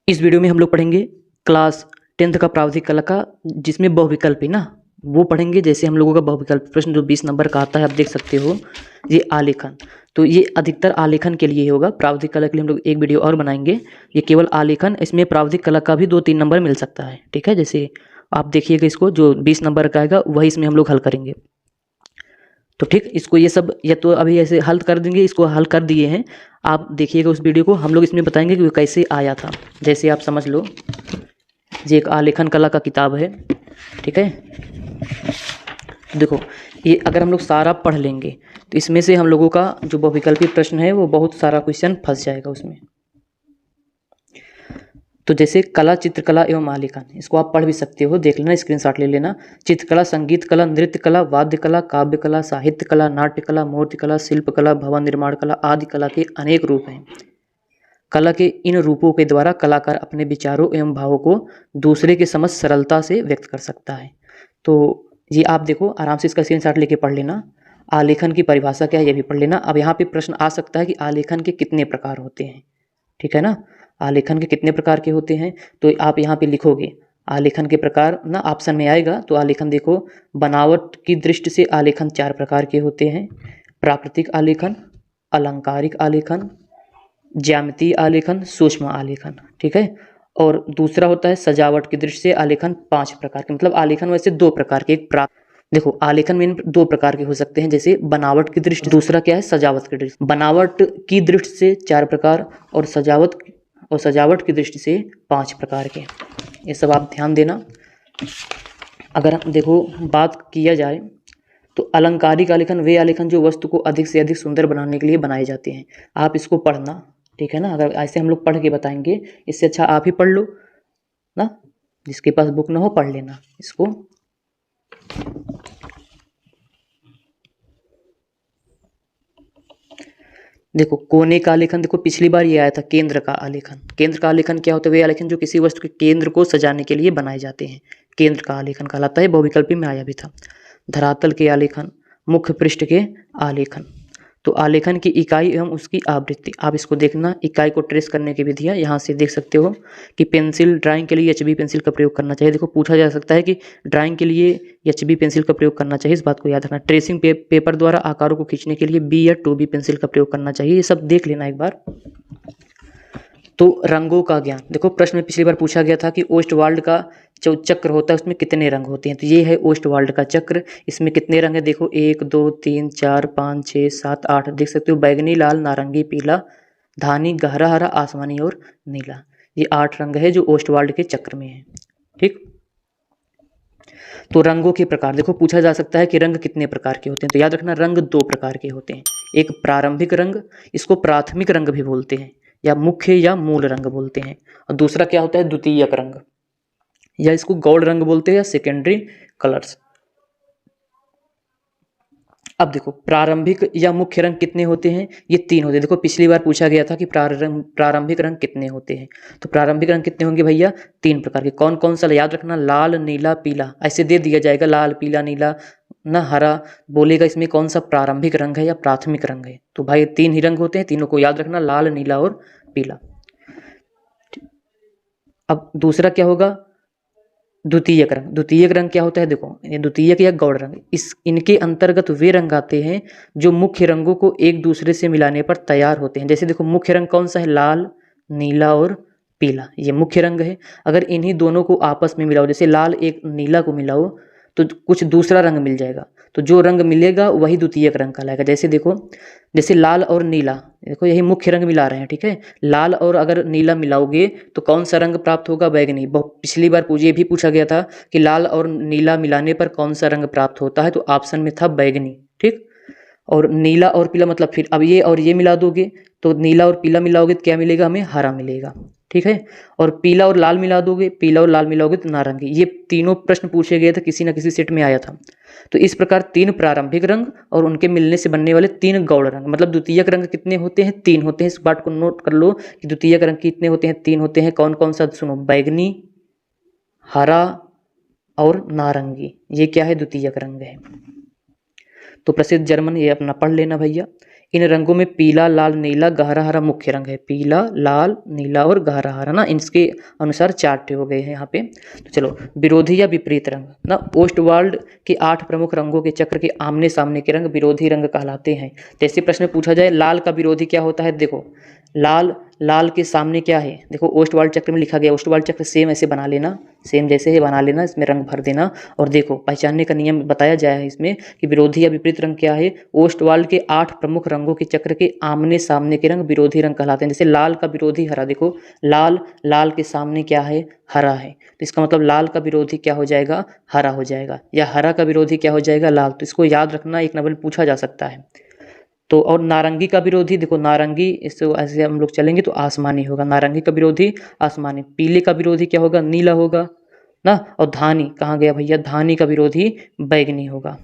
इस वीडियो में हम लोग पढ़ेंगे क्लास 10th का प्रावधिक कला का, जिसमें बहुविकल्पी ना वो पढ़ेंगे। जैसे हम लोगों का बहुविकल्प प्रश्न जो 20 नंबर का आता है, आप देख सकते हो ये आलेखन, तो ये अधिकतर आलेखन के लिए होगा। प्रावधिक कला के लिए हम लोग एक वीडियो और बनाएंगे, ये केवल आलेखन। इसमें प्रावधिक कला का भी 2-3 नंबर मिल सकता है, ठीक है। जैसे आप देखिएगा, इसको जो 20 नंबर का आएगा वही इसमें हम लोग हल करेंगे। तो ठीक, इसको ये सब या तो अभी ऐसे हल कर देंगे, इसको हल कर दिए हैं, आप देखिएगा उस वीडियो को। हम लोग इसमें बताएंगे कि वो कैसे आया था। जैसे आप समझ लो, ये एक आलेखन कला का किताब है, ठीक है। देखो, ये अगर हम लोग सारा पढ़ लेंगे तो इसमें से हम लोगों का जो बहुविकल्पी प्रश्न है वो बहुत सारा क्वेश्चन फंस जाएगा उसमें। तो जैसे कला, चित्रकला एवं आलेखन, इसको आप पढ़ भी सकते हो, देख लेना, स्क्रीनशॉट ले लेना। चित्रकला, संगीत कला, नृत्य कला, वाद्य कला, काव्य कला, साहित्य कला, नाट्य कला, मूर्ति कला, शिल्प कला, भवन निर्माण कला आदि कला के अनेक रूप हैं। कला के इन रूपों के द्वारा कलाकार अपने विचारों एवं भावों को दूसरे के समझ सरलता से व्यक्त कर सकता है। तो ये आप देखो, आराम से इसका स्क्रीनशॉट लेके पढ़ लेना। आलेखन की परिभाषा क्या है ये भी पढ़ लेना। अब यहाँ पे प्रश्न आ सकता है कि आलेखन के कितने प्रकार होते हैं, ठीक है ना। आलेखन के कितने प्रकार के होते हैं, तो आप यहाँ पे लिखोगे आलेखन के प्रकार ना, ऑप्शन में आएगा। तो आलेखन देखो, बनावट की दृष्टि से आलेखन 4 प्रकार के होते हैं। प्राकृतिक आलेखन, अलंकारिक आलेखन, ज्यामितीय आलेखन, सूक्ष्म आलेखन, ठीक है। और दूसरा होता है सजावट की दृष्टि से आलेखन 5 प्रकार के। मतलब आलेखन वैसे 2 प्रकार के, एक देखो आलेखन में 2 प्रकार के हो सकते हैं, जैसे बनावट की दृष्टि, दूसरा क्या है सजावट की दृष्टि। बनावट की दृष्टि से 4 प्रकार और सजावट की दृष्टि से 5 प्रकार के। ये सब आप ध्यान देना। अगर देखो बात किया जाए तो अलंकारिक आलेखन वे आलेखन जो वस्तु को अधिक से अधिक सुंदर बनाने के लिए बनाए जाते हैं। आप इसको पढ़ना, ठीक है ना। अगर ऐसे हम लोग पढ़ के बताएंगे, इससे अच्छा आप ही पढ़ लो ना, जिसके पास बुक ना हो पढ़ लेना इसको। देखो कोने का आलेखन, देखो पिछली बार ये आया था केंद्र का आलेखन। केंद्र का आलेखन क्या होता है, वे आलेखन जो किसी वस्तु के केंद्र को सजाने के लिए बनाए जाते हैं, केंद्र का आलेखन कहलाता है। बहुविकल्पी में आया भी था। धरातल के आलेखन, मुख्य पृष्ठ के आलेखन। तो आलेखन की इकाई एवं उसकी आवृत्ति, आप इसको देखना। इकाई को ट्रेस करने की विधियाँ यहाँ से देख सकते हो कि पेंसिल ड्राइंग के लिए HB पेंसिल का प्रयोग करना चाहिए। देखो पूछा जा सकता है कि ड्राइंग के लिए HB पेंसिल का प्रयोग करना चाहिए, इस बात को याद रखना। ट्रेसिंग पेपर द्वारा आकारों को खींचने के लिए B या 2B पेंसिल का प्रयोग करना चाहिए, ये सब देख लेना एक बार। तो रंगों का ज्ञान, देखो प्रश्न में पिछली बार पूछा गया था कि ओस्टवाल्ड का जो चक्र होता है उसमें कितने रंग होते हैं, तो ये है ओस्टवाल्ड का चक्र। इसमें कितने रंग है, देखो 1 2 3 4 5 6 7 8, देख सकते हो। बैगनी, लाल, नारंगी, पीला, धानी, गहरा हरा, आसमानी और नीला, ये 8 रंग है जो ओस्टवाल्ड के चक्र में है, ठीक। तो रंगों के प्रकार, देखो पूछा जा सकता है कि रंग कितने प्रकार के होते हैं, तो याद रखना रंग 2 प्रकार के होते हैं। एक प्रारंभिक रंग, इसको प्राथमिक रंग भी बोलते हैं या मुख्य या मूल रंग बोलते हैं। और दूसरा क्या होता है द्वितीयक रंग, या इसको गौड़ रंग बोलते हैं या सेकेंडरी कलर्स। अब देखो प्रारंभिक या मुख्य रंग कितने होते हैं, ये 3 होते हैं। देखो पिछली बार पूछा गया था कि प्रारंभिक रंग कितने होते हैं, तो प्रारंभिक रंग कितने होंगे भैया, 3 प्रकार के। कौन कौन सा, याद रखना, लाल, नीला, पीला, ऐसे दे दिया जाएगा, लाल, पीला, नीला ना हरा, बोलेगा इसमें कौन सा प्रारंभिक रंग है या प्राथमिक रंग है। तो भाई 3 ही रंग होते हैं, तीनों को याद रखना, लाल, नीला और पीला। अब दूसरा क्या होगा, द्वितीयक रंग। द्वितीयक रंग क्या होता है, देखो ये द्वितीयक या गौड़ रंग, इनके अंतर्गत वे रंग आते हैं जो मुख्य रंगों को एक दूसरे से मिलाने पर तैयार होते हैं। जैसे देखो मुख्य रंग कौन सा है, लाल, नीला और पीला, ये मुख्य रंग है। अगर इन्हीं दोनों को आपस में मिलाओ, जैसे लाल एक नीला को मिलाओ तो कुछ दूसरा रंग मिल जाएगा, तो जो रंग मिलेगा वही द्वितीयक रंग कहलाएगा। जैसे देखो, जैसे लाल और नीला, देखो यही मुख्य रंग मिला रहे हैं, ठीक है। लाल और अगर नीला मिलाओगे तो कौन सा रंग प्राप्त होगा, बैगनी। पिछली बार ये भी पूछा गया था कि लाल और नीला मिलाने पर कौन सा रंग प्राप्त होता है, तो ऑप्शन में था बैगनी, ठीक। और नीला और पीला मतलब फिर अब ये और ये मिला दोगे तो नीला और पीला मिलाओगे तो क्या मिलेगा, हमें हरा मिलेगा, ठीक है। और पीला और लाल मिला दोगे, पीला और लाल मिलाओगे तो नारंगी। ये तीनों प्रश्न पूछे गए थे, किसी ना किसी सेट में आया था। तो इस प्रकार 3 प्रारंभिक रंग और उनके मिलने से बनने वाले 3 गौड़ रंग, मतलब द्वितीयक रंग कितने होते हैं, 3 होते हैं। इस बात को नोट कर लो कि द्वितीयक रंग कितने होते हैं, 3 होते हैं। कौन कौन सा, सुनो, बैगनी, हरा और नारंगी, ये क्या है, द्वितीयक रंग है। तो प्रसिद्ध जर्मन, ये अपना पढ़ लेना भैया। इन रंगों में पीला, लाल, नीला, गहरा हरा मुख्य रंग है। पीला, लाल, नीला और गहरा हरा ना, इसके अनुसार 4 हो गए हैं यहाँ पे। तो चलो, विरोधी या विपरीत रंग ना, ओस्टवाल्ड के 8 प्रमुख रंगों के चक्र के आमने सामने के रंग विरोधी रंग कहलाते हैं। जैसे प्रश्न में पूछा जाए लाल का विरोधी क्या होता है, देखो लाल के सामने क्या है, देखो ओस्टवाल्ड चक्र में लिखा गया। ओस्टवाल्ड चक्र सेम ऐसे बना लेना, सेम जैसे ही बना लेना, इसमें रंग भर देना। और देखो पहचानने का नियम बताया जाए है इसमें कि विरोधी या विपरीत रंग क्या है। ओस्टवाल्ड के 8 प्रमुख रंगों के चक्र के आमने सामने के रंग विरोधी रंग कहलाते हैं। जैसे लाल का विरोधी हरा, देखो लाल के सामने क्या है, हरा है, तो इसका मतलब लाल का विरोधी क्या हो जाएगा, हरा हो जाएगा। या हरा का विरोधी क्या हो जाएगा, लाल। तो इसको याद रखना, एक नंबर पूछा जा सकता है। तो और नारंगी का विरोधी, देखो नारंगी, इससे ऐसे हम लोग चलेंगे तो आसमानी होगा। नारंगी का विरोधी आसमानी। पीले का विरोधी क्या होगा, नीला होगा ना। और धानी कहाँ गया भैया, धानी का विरोधी बैगनी होगा।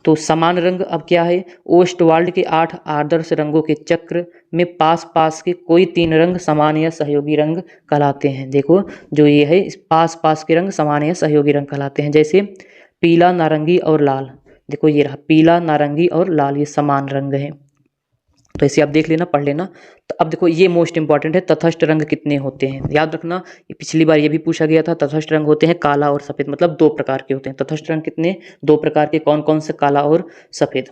तो समान रंग अब क्या है, ओस्टवाल्ड के 8 आदर्श रंगों के चक्र में पास पास के कोई 3 रंग समान या सहयोगी रंग कहलाते हैं। देखो जो ये है, इस पास पास के रंग समान या सहयोगी रंग कहलाते हैं। जैसे पीला, नारंगी और लाल, देखो ये रहा पीला, नारंगी और लाल, ये समान रंग है। तो ऐसे आप देख लेना, पढ़ लेना। तो अब देखो ये मोस्ट इंपॉर्टेंट है, तटस्थ रंग कितने होते हैं, याद रखना। ये पिछली बार ये भी पूछा गया था। तटस्थ रंग होते हैं काला और सफ़ेद, मतलब 2 प्रकार के होते हैं। तटस्थ रंग कितने, 2 प्रकार के। कौन कौन से, काला और सफ़ेद।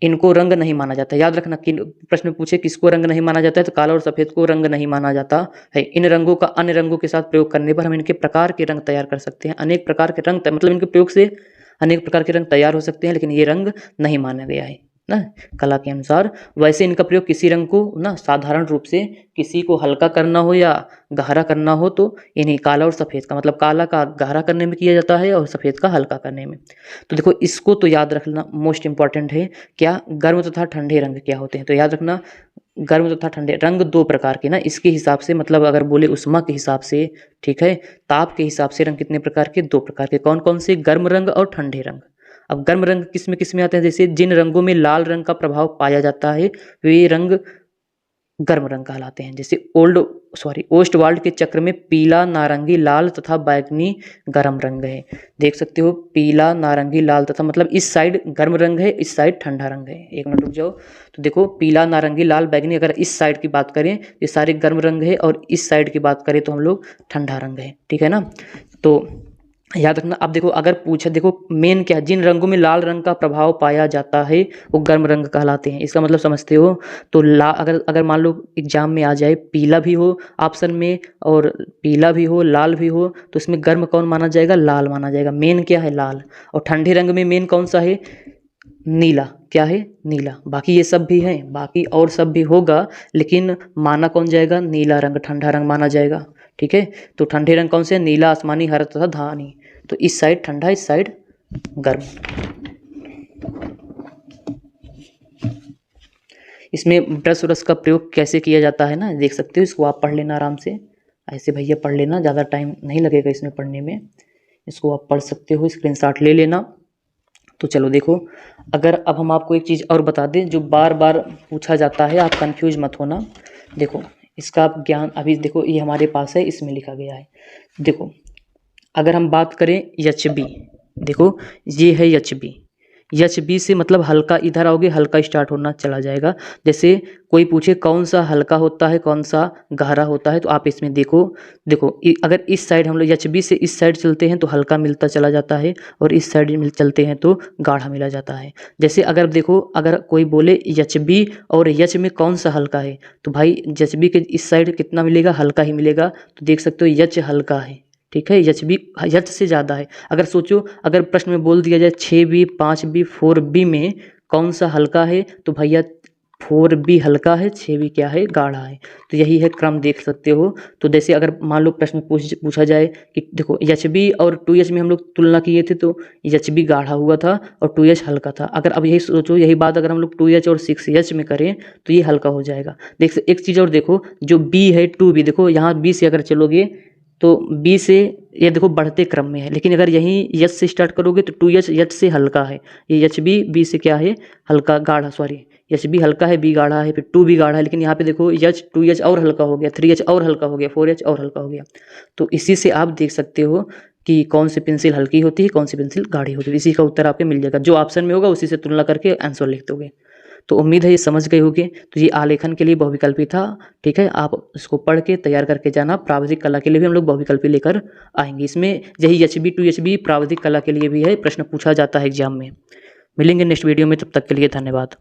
इनको रंग नहीं माना जाता, याद रखना। कि प्रश्न में पूछे किसको रंग नहीं माना जाता है, तो काला और सफ़ेद को रंग नहीं माना जाता है। इन रंगों का अन्य रंगों के साथ प्रयोग करने पर हम इनके प्रकार के रंग तैयार कर सकते हैं। अनेक प्रकार के रंग, मतलब इनके प्रयोग से अनेक प्रकार के रंग तैयार हो सकते हैं, लेकिन ये रंग नहीं माना गया है ना कला के अनुसार। वैसे इनका प्रयोग किसी रंग को ना साधारण रूप से किसी को हल्का करना हो या गहरा करना हो, तो इन्हीं काला और सफ़ेद का, मतलब काला का गहरा करने में किया जाता है और सफ़ेद का हल्का करने में। तो देखो इसको तो याद रखना, मोस्ट इंपॉर्टेंट है। क्या, गर्म तथा ठंडे रंग क्या होते हैं, तो याद रखना गर्म तथा ठंडे रंग 2 प्रकार के ना, इसके हिसाब से, मतलब अगर बोले उष्मा के हिसाब से, ठीक है, ताप के हिसाब से रंग कितने प्रकार के, 2 प्रकार के। कौन कौन से, गर्म रंग और ठंडे रंग। अब गर्म रंग किस में आते हैं, जैसे जिन रंगों में लाल रंग का प्रभाव पाया जाता है वे रंग गर्म रंग कहलाते हैं। जैसे ओस्टवाल्ड के चक्र में पीला, नारंगी, लाल तथा बैगनी गर्म रंग है। देख सकते हो पीला, नारंगी, लाल तथा, मतलब इस साइड गर्म रंग है, इस साइड ठंडा रंग है। एक मिनट रुक जाओ। तो देखो पीला, नारंगी, लाल, बैगनी, अगर इस साइड की बात करें ये सारे गर्म रंग है, और इस साइड की बात करें तो हम लोग ठंडा रंग है, ठीक है ना। तो याद रखना। अब देखो अगर पूछा, देखो मेन क्या, जिन रंगों में लाल रंग का प्रभाव पाया जाता है वो गर्म रंग कहलाते हैं। इसका मतलब समझते हो। तो अगर अगर मान लो एग्जाम में आ जाए पीला भी हो ऑप्शन में, और पीला भी हो, लाल भी हो, तो इसमें गर्म कौन माना जाएगा, लाल माना जाएगा। मेन क्या है, लाल। और ठंडे रंग में मेन कौन सा है, नीला। क्या है, नीला। बाकी ये सब भी हैं, बाकी और सब भी होगा, लेकिन माना कौन जाएगा, नीला रंग, ठंडा रंग माना जाएगा, ठीक है। तो ठंडे रंग कौन से, नीला, आसमानी, हरा तथा धानी। तो इस साइड ठंडा, इस साइड गर्म। इसमें ब्रश व्रश का प्रयोग कैसे किया जाता है ना, देख सकते हो। इसको आप पढ़ लेना आराम से, ऐसे भैया पढ़ लेना, ज़्यादा टाइम नहीं लगेगा इसमें पढ़ने में। इसको आप पढ़ सकते हो, स्क्रीनशॉट ले लेना। तो चलो देखो, अगर अब हम आपको एक चीज़ और बता दें जो बार बार पूछा जाता है, आप कंफ्यूज मत होना। देखो इसका आप ज्ञान अभी देखो, ये हमारे पास है, इसमें लिखा गया है। देखो अगर हम बात करें HB, देखो ये है HB से मतलब हल्का, इधर आओगे हल्का स्टार्ट होना चला जाएगा। जैसे कोई पूछे कौन सा हल्का होता है, कौन सा गहरा होता है, तो आप इसमें देखो अगर इस साइड हम लोग HB से इस साइड चलते हैं तो हल्का मिलता चला जाता है, और इस साइड चलते हैं तो गाढ़ा मिला जाता है। जैसे अगर देखो, अगर कोई बोले HB और H में कौन सा हल्का है, तो भाई HB के इस साइड कितना मिलेगा, हल्का ही मिलेगा। तो देख सकते हो H हल्का है, ठीक है। HB H से ज़्यादा है। अगर सोचो, अगर प्रश्न में बोल दिया जाए 6B, 5B, 4B में कौन सा हल्का है, तो भैया 4B हल्का है, 6B क्या है, गाढ़ा है। तो यही है क्रम, देख सकते हो। तो जैसे अगर मान लो प्रश्न पूछा जाए कि देखो HB और 2H में हम लोग तुलना किए थे, तो HB गाढ़ा हुआ था और 2H हल्का था। अगर अब यही सोचो, यही बात अगर हम लोग 2H और 6H में करें तो ये हल्का हो जाएगा। देख एक चीज़ और देखो, जो B है 2B, देखो यहाँ B से अगर चलोगे तो B से ये देखो बढ़ते क्रम में है, लेकिन अगर यहीं H से स्टार्ट करोगे तो 2H H से हल्का है। ये HB B से क्या है, हल्का, गाढ़ा, सॉरी HB हल्का है, B गाढ़ा है, फिर 2B गाढ़ा है, लेकिन यहाँ पे देखो H 2H और हल्का हो गया, 3H और हल्का हो गया, 4H और हल्का हो गया। तो इसी से आप देख सकते हो कि कौन सी पेंसिल हल्की होती है, कौन सी पेंसिल गाढ़ी होती है। इसी का उत्तर आपको मिल जाएगा, जो ऑप्शन में होगा उसी से तुलना करके आंसर लिख दोगे। तो उम्मीद है ये समझ गए होंगे। तो ये आलेखन के लिए बहुविकल्पी था, ठीक है। आप इसको पढ़ के तैयार करके जाना। प्रावधिक कला के लिए भी हम लोग बहुविकल्पी लेकर आएंगे। इसमें यही HB to HB प्रावधिक कला के लिए भी है, प्रश्न पूछा जाता है एग्जाम में। मिलेंगे नेक्स्ट वीडियो में, तब तक के लिए धन्यवाद।